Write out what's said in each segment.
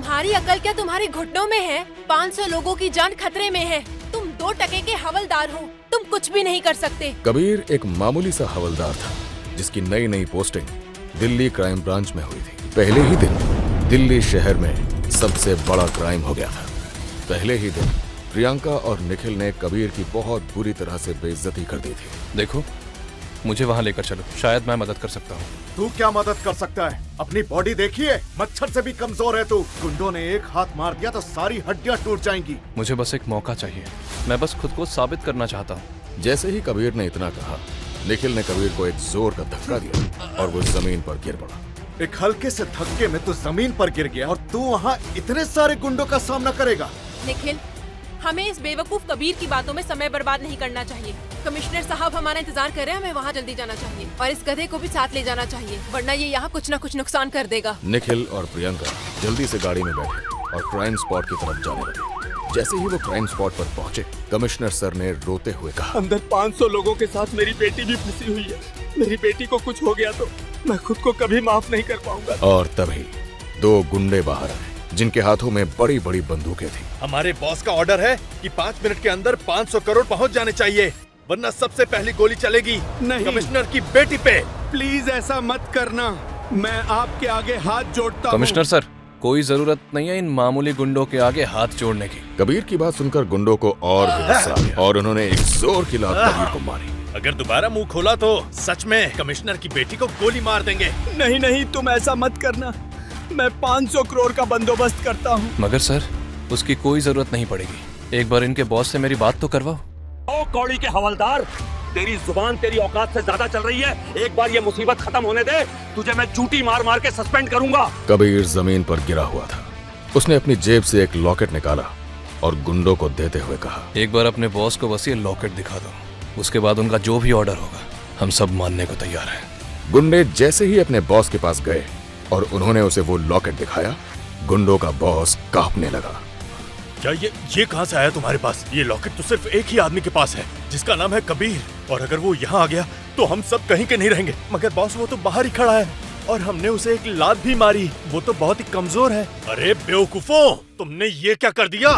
तुम्हारी अकल क्या तुम्हारे घुटनों में है? 500 लोगों की जान खतरे में है। तुम 2 टके के हवलदार हो, तुम कुछ भी नहीं कर सकते। कबीर एक मामूली सा हवलदार था जिसकी नई नई पोस्टिंग दिल्ली क्राइम ब्रांच में हुई थी। पहले ही दिन दिल्ली शहर में सबसे बड़ा क्राइम हो गया था। पहले ही दिन प्रियंका और निखिल ने कबीर की बहुत बुरी तरह से बेइज्जती कर दी थी। देखो, मुझे वहाँ लेकर चलो, शायद मैं मदद कर सकता हूँ। तू क्या मदद कर सकता है? अपनी बॉडी देखिए, मच्छर से भी कमजोर है तू। गुंडों ने एक हाथ मार दिया तो सारी हड्डियां टूट जाएंगी। मुझे बस एक मौका चाहिए, मैं बस खुद को साबित करना चाहता हूँ। जैसे ही कबीर ने इतना कहा, निखिल ने कबीर को एक जोर का धक्का दिया और वो जमीन पर गिर पड़ा। एक हल्के से धक्के में तू जमीन पर गिर गया और तू वहाँ इतने सारे गुंडों का सामना करेगा। निखिल, हमें इस बेवकूफ कबीर की बातों में समय बर्बाद नहीं करना चाहिए। कमिश्नर साहब हमारा इंतजार कर रहे हैं, हमें वहाँ जल्दी जाना चाहिए और इस गधे को भी साथ ले जाना चाहिए, वरना ये यहाँ कुछ न कुछ नुकसान कर देगा। निखिल और प्रियंका जल्दी से गाड़ी में बैठे और क्राइम स्पॉट की तरफ जाने लगे। जैसे ही वो क्राइम स्पॉट पर पहुंचे, कमिश्नर सर ने रोते हुए कहा, अंदर 500 लोगों के साथ मेरी बेटी भी फंसी हुई है। मेरी बेटी को कुछ हो गया तो मैं खुद को कभी माफ नहीं कर पाऊंगा। और तभी 2 गुंडे बाहर आए जिनके हाथों में बड़ी बड़ी बंदूकें थी। हमारे बॉस का ऑर्डर है कि 5 मिनट के अंदर 500 करोड़ पहुंच जाने चाहिए, वरना सबसे पहली गोली चलेगी नहीं। कमिश्नर की बेटी पे। प्लीज ऐसा मत करना, मैं आपके आगे हाथ जोड़ता हूँ। कमिश्नर सर, कोई जरूरत नहीं है इन मामूली गुंडों के आगे हाथ जोड़ने की। कबीर की बात सुनकर गुंडों को और भी गुस्सा आया और उन्होंने एक जोर की लात कबीर को मारी। अगर दोबारा मुंह खोला तो सच में कमिश्नर की बेटी को गोली मार देंगे। नहीं नहीं, तुम ऐसा मत करना, मैं 500 करोड़ का बंदोबस्त करता हूँ। मगर सर, उसकी कोई जरूरत नहीं पड़ेगी। एक बार इनके बॉस से मेरी बात तो करवाओ। ओ कौड़ी के हवलदार, तेरी जुबान तेरी औकात से ज्यादा चल रही है। एक बार ये मुसीबत खत्म होने दे, तुझे मैं चूटी मार मार के सस्पेंड करूंगा। कबीर जमीन पर गिरा हुआ था। उसने अपनी जेब से एक लॉकेट निकाला और गुंडों को देते हुए कहा, एक बार अपने बॉस को बस ये लॉकेट दिखा दो, उसके बाद उनका जो भी ऑर्डर होगा हम सब मानने को तैयार हैं। गुंडे जैसे ही अपने बॉस के पास गए और उन्होंने उसे वो लॉकेट दिखाया, गुंडों का बॉस कांपने लगा। क्या ये कहाँ से आया तुम्हारे पास? ये लॉकेट तो सिर्फ एक ही आदमी के पास है, जिसका नाम है कबीर, और अगर वो यहाँ आ गया तो हम सब कहीं के नहीं रहेंगे। मगर बॉस, वो तो बाहर ही खड़ा है और हमने उसे एक लात भी मारी, वो तो बहुत ही कमजोर है। अरे बेवकूफों, तुमने ये क्या कर दिया?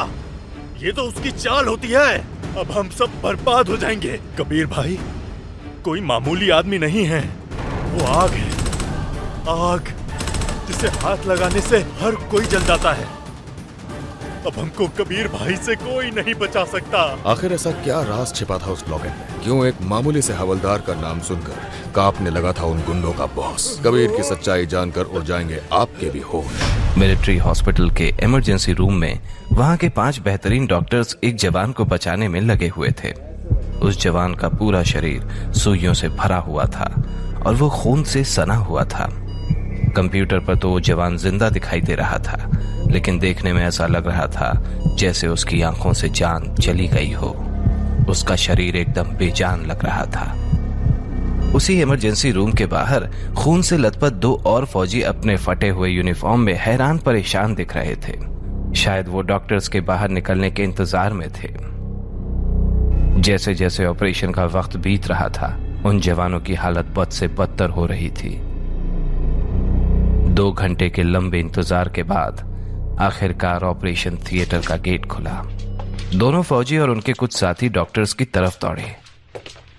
ये तो उसकी चाल होती है। अब हम सब बर्बाद हो जाएंगे। कबीर भाई कोई मामूली आदमी नहीं है, वो आग है, आग जिसे हाथ लगाने से हर कोई जल जाता है। अब हमको कबीर भाई से कोई नहीं बचा सकता। आखिर ऐसा क्या राज छिपा था उस लॉकेट में? क्यों एक मामूली से हवलदार का नाम सुनकर कांपने लगा था उन गुंडों का बॉस? कबीर की सच्चाई जानकर उड़ जाएंगे आपके भी होश। मिलिट्री हॉस्पिटल के इमरजेंसी रूम में वहां के 5 बेहतरीन डॉक्टर्स एक जवान को बचाने में लगे हुए थे। उस जवान का पूरा शरीर सुइयों से भरा हुआ था और वो खून से सना हुआ था। कंप्यूटर पर तो वो जवान जिंदा दिखाई दे रहा था, लेकिन देखने में ऐसा लग रहा था जैसे उसकी आंखों से जान चली गई हो। उसका शरीर एकदम बेजान लग रहा था। उसी इमरजेंसी रूम के बाहर खून से लथपथ 2 और फौजी अपने फटे हुए यूनिफॉर्म में हैरान परेशान दिख रहे थे। शायद वो डॉक्टर्स के बाहर निकलने के इंतजार में थे। जैसे जैसे ऑपरेशन का वक्त बीत रहा था, उन जवानों की हालत बद से बदतर हो रही थी। 2 घंटे के लंबे इंतजार के बाद आखिरकार ऑपरेशन थिएटर का गेट खुला। दोनों फौजी और उनके कुछ साथी डॉक्टर्स की तरफ दौड़े।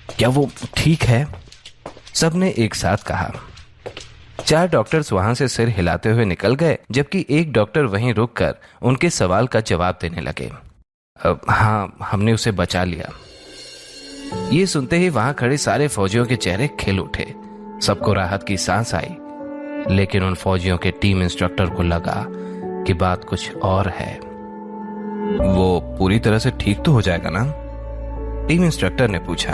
क्या वो ठीक है? सबने एक साथ कहा। 4 डॉक्टर्स वहां से सिर हिलाते हुए निकल गए, जबकि एक डॉक्टर वहीं रुककर उनके सवाल का जवाब देने लगे। हाँ, हमने उसे बचा लिया। ये सुनते ही वहां खड़े सारे फौजियों के चेहरे खिल उठे। सबको राहत की सांस आई, लेकिन उन फौजियों के टीम इंस्ट्रक्टर को लगा कि बात कुछ और है। वो पूरी तरह से ठीक तो हो जाएगा ना? टीम इंस्ट्रक्टर ने पूछा।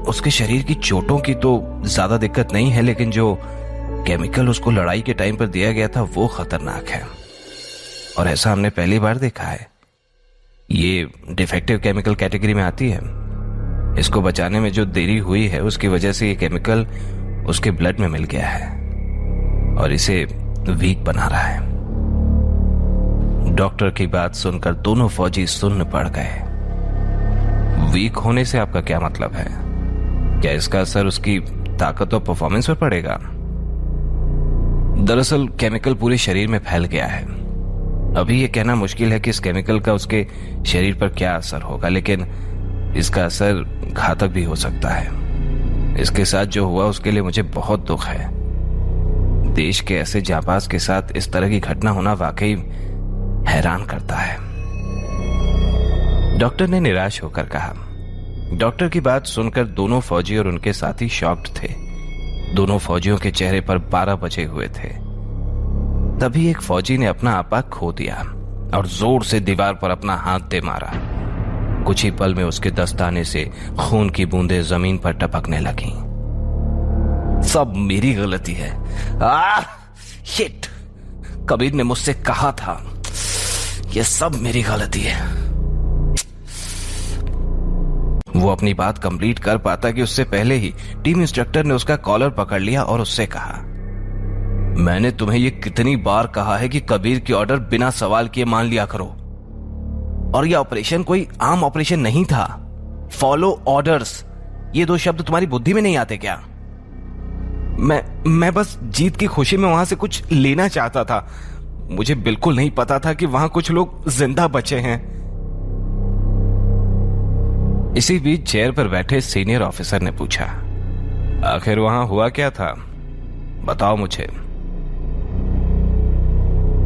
उसके शरीर की चोटों की तो ज्यादा दिक्कत नहीं है, लेकिन जो केमिकल उसको लड़ाई के टाइम पर दिया गया था वो खतरनाक है और ऐसा हमने पहली बार देखा है। ये डिफेक्टिव केमिकल कैटेगरी में आती है। इसको बचाने में जो देरी हुई है उसकी वजह से ये केमिकल उसके ब्लड में मिल गया है और इसे वीक बना रहा है। डॉक्टर की बात सुनकर दोनों फौजी सुन्न पड़ गए। वीक होने से आपका क्या मतलब है? क्या इसका असर उसकी ताकत और परफॉर्मेंस पर पड़ेगा? दरअसल केमिकल पूरे शरीर में फैल गया है। अभी ये कहना मुश्किल है कि इस केमिकल का उसके शरीर पर क्या असर होगा, लेकिन इसका असर घातक भी हो सकता है। इसके साथ जो हुआ उसके लिए मुझे बहुत दुख है। देश के ऐसे जांबाज के साथ इस तरह की घटना होना वाकई हैरान करता है। डॉक्टर ने निराश होकर कहा। डॉक्टर की बात सुनकर दोनों फौजी और उनके साथी शॉक्ड थे। दोनों फौजियों के चेहरे पर 12 बजे हुए थे। तभी एक फौजी ने अपना आपा खो दिया और जोर से दीवार पर अपना हाथ दे मारा। कुछ ही पल में उसके दस्ताने से खून की बूंदें जमीन पर टपकने लगीं। सब मेरी गलती है। शिट! कबीर ने मुझसे कहा था, यह सब मेरी गलती है। वो अपनी बात कंप्लीट कर पाता कि उससे पहले ही टीम इंस्ट्रक्टर ने उसका कॉलर पकड़ लिया और उससे कहा, मैंने तुम्हें ये कितनी बार कहा है कि कबीर की ऑर्डर बिना सवाल किए मान लिया करो। और यह ऑपरेशन कोई आम ऑपरेशन नहीं था। फॉलो ऑर्डर्स, ये 2 शब्द तुम्हारी बुद्धि में नहीं आते क्या? मैं बस जीत की खुशी में वहां से कुछ लेना चाहता था। मुझे बिल्कुल नहीं पता था कि वहां कुछ लोग जिंदा बचे हैं। इसी बीच चेयर पर बैठे सीनियर ऑफिसर ने पूछा, आखिर वहां हुआ क्या था? बताओ मुझे।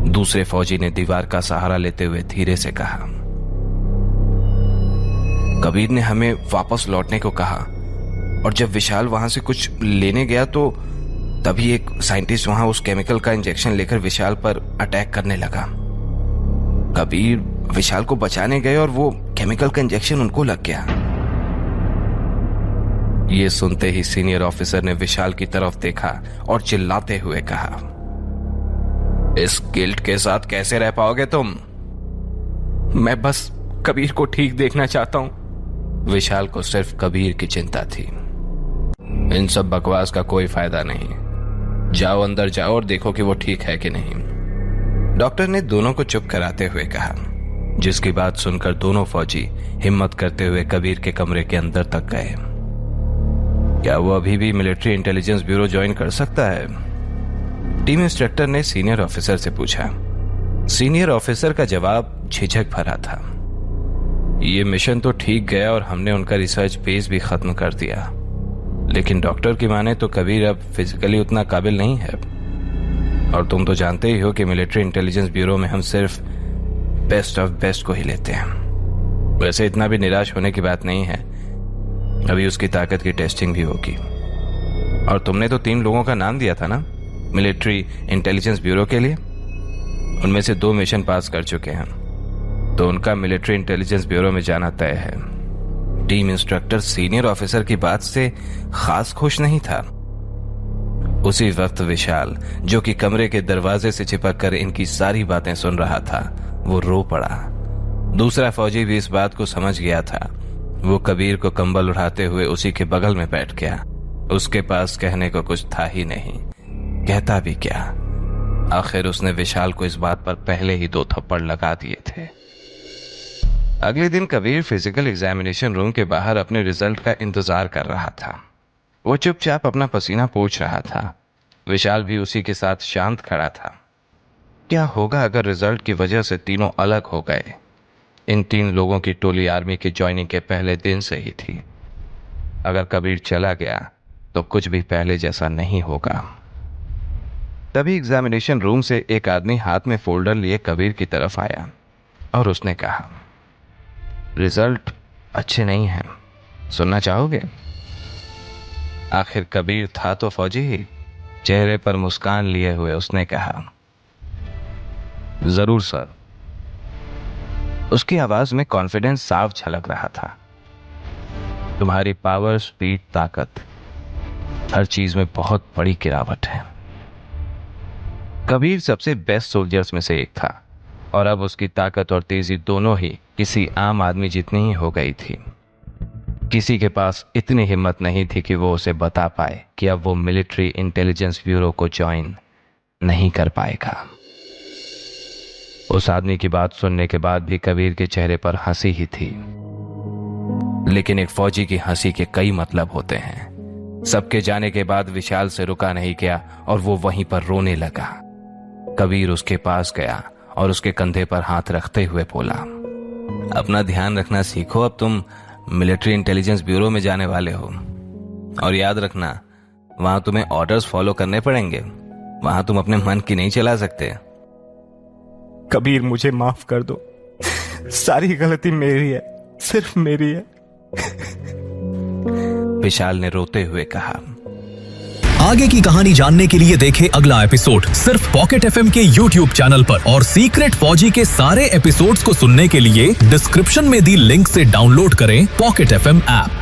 दूसरे फौजी ने दीवार का सहारा लेते हुए धीरे से कहा, कबीर ने हमें वापस लौटने को कहा और जब विशाल वहां से कुछ लेने गया तो तभी एक साइंटिस्ट वहां उस केमिकल का इंजेक्शन लेकर विशाल पर अटैक करने लगा। कबीर विशाल को बचाने गए और वो केमिकल का इंजेक्शन उनको लग गया। ये सुनते ही सीनियर ऑफिसर ने विशाल की तरफ देखा और चिल्लाते हुए कहा, इस गिल्ट के साथ कैसे रह पाओगे तुम? मैं बस कबीर को ठीक देखना चाहता हूं। विशाल को सिर्फ कबीर की चिंता थी। इन सब बकवास का कोई फायदा नहीं। जाओ अंदर जाओ और देखो कि वो ठीक है कि नहीं। डॉक्टर ने दोनों को चुप कराते हुए कहा, जिसकी बात सुनकर दोनों फौजी हिम्मत करते हुए कबीर के कमरे के अंदर तक गए। क्या वो अभी भी मिलिट्री इंटेलिजेंस ब्यूरो ज्वाइन कर सकता है? टीम इंस्ट्रक्टर ने सीनियर ऑफिसर से पूछा। सीनियर ऑफिसर का जवाब झिझक भरा था। ये मिशन तो ठीक गया और हमने उनका रिसर्च बेस भी खत्म कर दिया, लेकिन डॉक्टर की माने तो कबीर अब फिजिकली उतना काबिल नहीं है। और तुम तो जानते ही हो कि मिलिट्री इंटेलिजेंस ब्यूरो में हम सिर्फ बेस्ट ऑफ बेस्ट को ही लेते हैं। वैसे इतना भी निराश होने की बात नहीं है, अभी उसकी ताकत की टेस्टिंग भी होगी। और तुमने तो 3 लोगों का नाम दिया था ना मिलिट्री इंटेलिजेंस ब्यूरो के लिए, उनमें से 2 मिशन पास कर चुके हैं, तो उनका मिलिट्री इंटेलिजेंस ब्यूरो में जाना तय है। टीम इंस्ट्रक्टर सीनियर ऑफिसर की बात से खास खुश नहीं था। उसी वक्त विशाल, जो कि कमरे के दरवाजे से चिपक कर इनकी सारी बातें सुन रहा था, वो रो पड़ा। दूसरा फौजी भी इस बात को समझ गया था। वो कबीर को कंबल उठाते हुए उसी के बगल में बैठ गया। उसके पास कहने को कुछ था ही नहीं, कहता भी क्या। आखिर उसने विशाल को इस बात पर पहले ही 2 थप्पड़ लगा दिए थे। अगले दिन कबीर फिजिकल एग्जामिनेशन रूम के बाहर अपने रिजल्ट का इंतजार कर रहा था। वो चुपचाप अपना पसीना पोंछ रहा था। विशाल भी उसी के साथ शांत खड़ा था। क्या होगा अगर रिजल्ट की वजह से तीनों अलग हो गए? इन 3 लोगों की टोली आर्मी की ज्वाइनिंग के पहले दिन से ही थी। अगर कबीर चला गया तो कुछ भी पहले जैसा नहीं होगा। तभी एग्जामिनेशन रूम से एक आदमी हाथ में फोल्डर लिए कबीर की तरफ आया और उसने कहा, रिजल्ट अच्छे नहीं हैं, सुनना चाहोगे? आखिर कबीर था तो फौजी ही। चेहरे पर मुस्कान लिए हुए उसने कहा, जरूर सर। उसकी आवाज में कॉन्फिडेंस साफ झलक रहा था। तुम्हारी पावर, स्पीड, ताकत, हर चीज में बहुत बड़ी गिरावट है। कबीर सबसे बेस्ट सोल्जर्स में से एक था और अब उसकी ताकत और तेजी दोनों ही किसी आम आदमी जितनी ही हो गई थी। किसी के पास इतनी हिम्मत नहीं थी कि वो उसे बता पाए कि अब वो मिलिट्री इंटेलिजेंस ब्यूरो को ज्वाइन नहीं कर पाएगा। उस आदमी की बात सुनने के बाद भी कबीर के चेहरे पर हंसी ही थी। लेकिन एक फौजी की हंसी के कई मतलब होते हैं। सबके जाने के बाद विशाल से रुका नहीं गया और वो वहीं पर रोने लगा। कबीर उसके पास गया और उसके कंधे पर हाथ रखते हुए बोला, अपना ध्यान रखना सीखो, अब तुम मिलिट्री इंटेलिजेंस ब्यूरो में जाने वाले हो। और याद रखना, वहां तुम्हें ऑर्डर्स फॉलो करने पड़ेंगे, वहां तुम अपने मन की नहीं चला सकते। कबीर, मुझे माफ कर दो, सारी गलती मेरी है, सिर्फ मेरी है। विशाल ने रोते हुए कहा। आगे की कहानी जानने के लिए देखें अगला एपिसोड सिर्फ पॉकेट एफएम के YouTube चैनल पर, और सीक्रेट फौजी के सारे एपिसोड्स को सुनने के लिए डिस्क्रिप्शन में दी लिंक से डाउनलोड करें पॉकेट एफएम ऐप।